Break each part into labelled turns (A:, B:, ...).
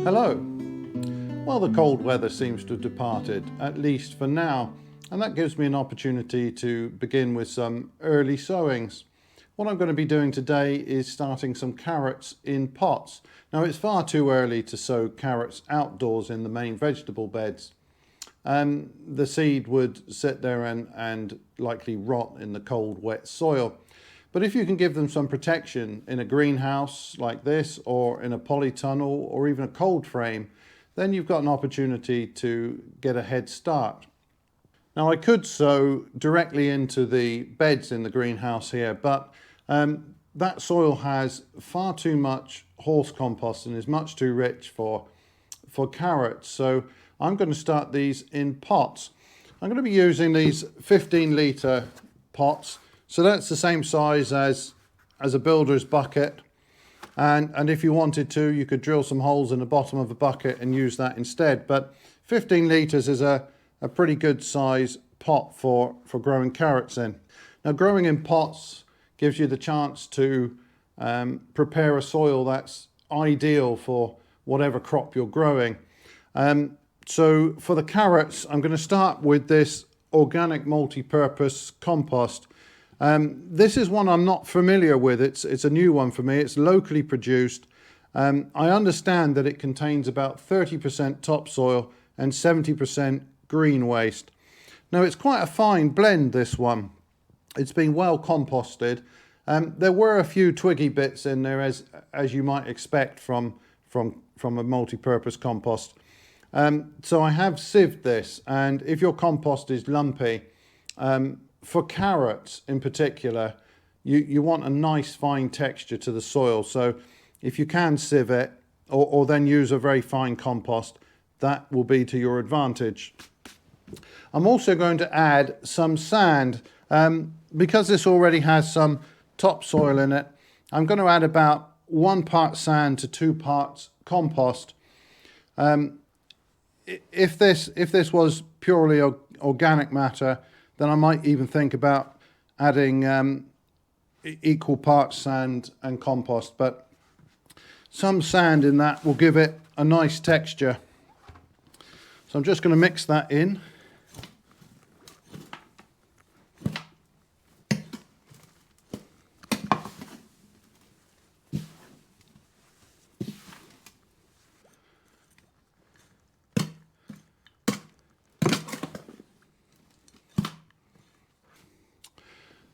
A: Hello. Well, the cold weather seems to have departed, at least for now, and that gives me an opportunity to begin with some early sowings. What I'm going to be doing today is starting some carrots in pots. Now, it's far too early to sow carrots outdoors in the main vegetable beds. The seed would sit there and likely rot in the cold, wet soil. But if you can give them some protection in a greenhouse like this, or in a polytunnel, or even a cold frame, then you've got an opportunity to get a head start. Now, I could sow directly into the beds in the greenhouse here, but that soil has far too much horse compost and is much too rich for carrots. So I'm going to start these in pots. I'm going to be using these 15 litre pots. So that's the same size as a builder's bucket. And if you wanted to, you could drill some holes in the bottom of a bucket and use that instead. But 15 litres is a pretty good size pot for growing carrots in. Now, growing in pots gives you the chance to prepare a soil that's ideal for whatever crop you're growing. So for the carrots, I'm going to start with this organic multi-purpose compost. This is one I'm not familiar with. It's a new one for me. It's locally produced. I understand that it contains about 30% topsoil and 70% green waste. Now, it's quite a fine blend, this one. It's been well composted. There were a few twiggy bits in there, as you might expect from a multi-purpose compost. So I have sieved this, and if your compost is lumpy, for carrots in particular, you want a nice fine texture to the soil. So if you can sieve it or then use a very fine compost, that will be to your advantage. I'm also going to add some sand. Because this already has some topsoil in it, I'm going to add about 1 part sand to 2 parts compost. If this was purely organic matter, then I might even think about adding equal parts sand and compost, but some sand in that will give it a nice texture. So I'm just going to mix that in.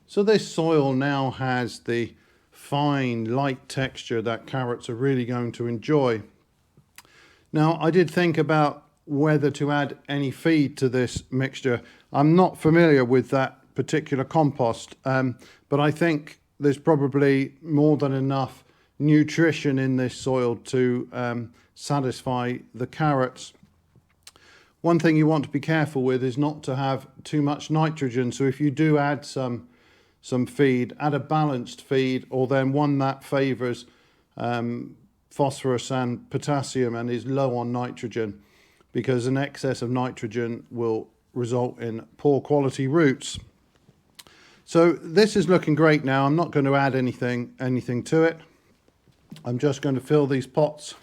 A: So this soil now has the fine, light texture that carrots are really going to enjoy. Now, I did think about whether to add any feed to this mixture. I'm not familiar with that particular compost, but I think there's probably more than enough nutrition in this soil to satisfy the carrots. One thing you want to be careful with is not to have too much nitrogen. So if you do add some feed, add a balanced feed, or then one that favours phosphorus and potassium and is low on nitrogen, because an excess of nitrogen will result in poor quality roots. So this is looking great now. I'm not going to add anything to it. I'm just going to fill these pots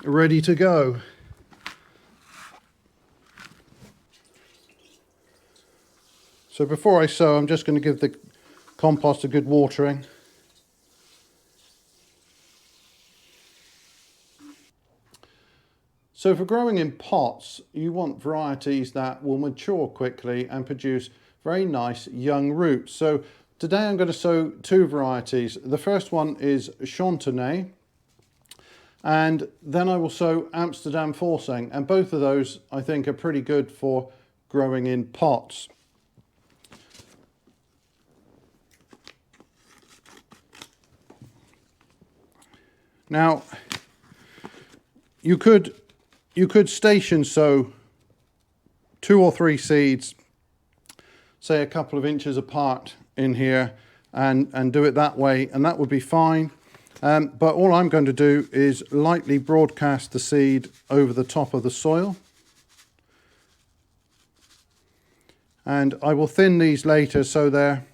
A: ready to go. So before I sow, I'm just going to give the compost a good watering. So for growing in pots, you want varieties that will mature quickly and produce very nice young roots. So today I'm going to sow 2 varieties. The first one is Chantenay, and then I will sow Amsterdam, and both of those I think are pretty good for growing in pots. Now, you could station sow 2 or 3 seeds, say a couple of inches apart in here, and do it that way, and that would be fine. But all I'm going to do is lightly broadcast the seed over the top of the soil. And I will thin these later so they're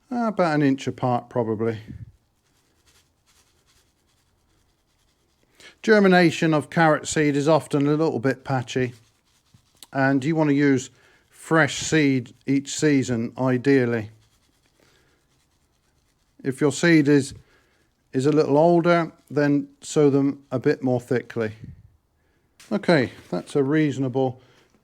A: about 1 inch apart probably. Germination of carrot seed is often a little bit patchy, and you want to use fresh seed each season ideally. If your seed is a little older, then sow them a bit more thickly. Okay, that's a reasonable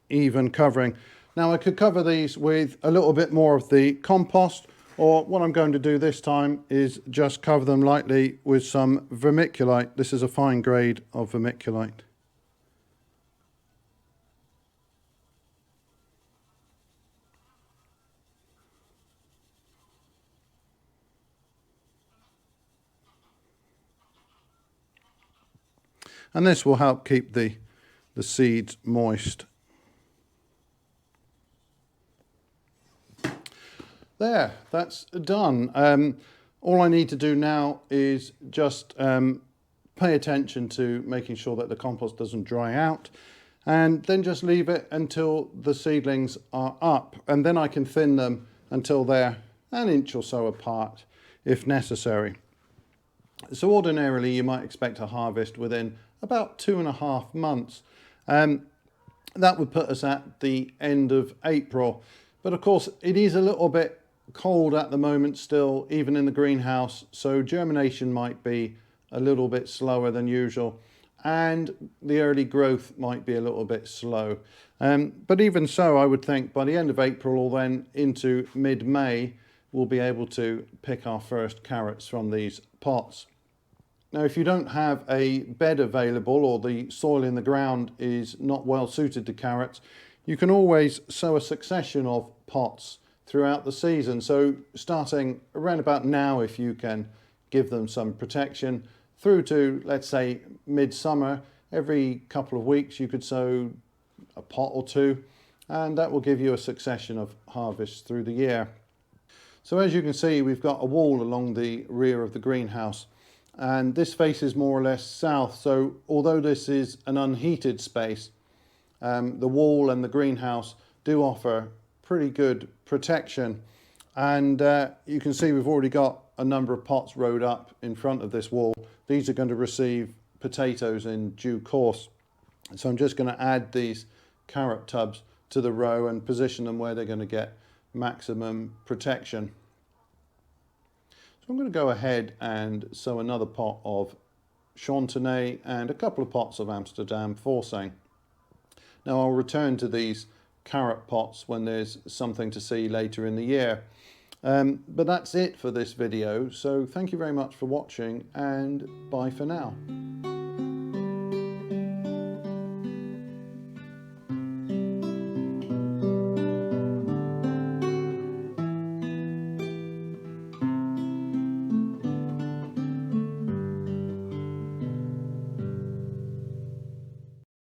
A: even covering. Now I could cover these with a little bit more of the compost, or what I'm going to do this time is just cover them lightly with some vermiculite. This is a fine grade of vermiculite. And this will help keep the seeds moist. There, that's done. All I need to do now is just pay attention to making sure that the compost doesn't dry out, and then just leave it until the seedlings are up, and then I can thin them until they're an inch or so apart if necessary. So ordinarily you might expect a harvest within about 2.5 months. That would put us at the end of April, but of course it is a little bit cold at the moment still, even in the greenhouse, so germination might be a little bit slower than usual, and the early growth might be a little bit slow. But even so, I would think by the end of April or then into mid-May, we'll be able to pick our first carrots from these pots. Now, if you don't have a bed available or the soil in the ground is not well suited to carrots, you can always sow a succession of pots throughout the season. So starting around about now, if you can give them some protection through to, let's say, midsummer, every couple of weeks you could sow a pot or two, and that will give you a succession of harvests through the year. So as you can see, we've got a wall along the rear of the greenhouse, and this faces more or less south. So although this is an unheated space, the wall and the greenhouse do offer pretty good protection, and you can see we've already got a number of pots rowed up in front of this wall. These are going to receive potatoes in due course, so I'm just going to add these carrot tubs to the row and position them where they're going to get maximum protection. So I'm going to go ahead and sow another pot of Chantenay and a couple of pots of Amsterdam forcing. Now I'll return to these carrot pots when there's something to see later in the year. But that's it for this video, so thank you very much for watching, and bye for now.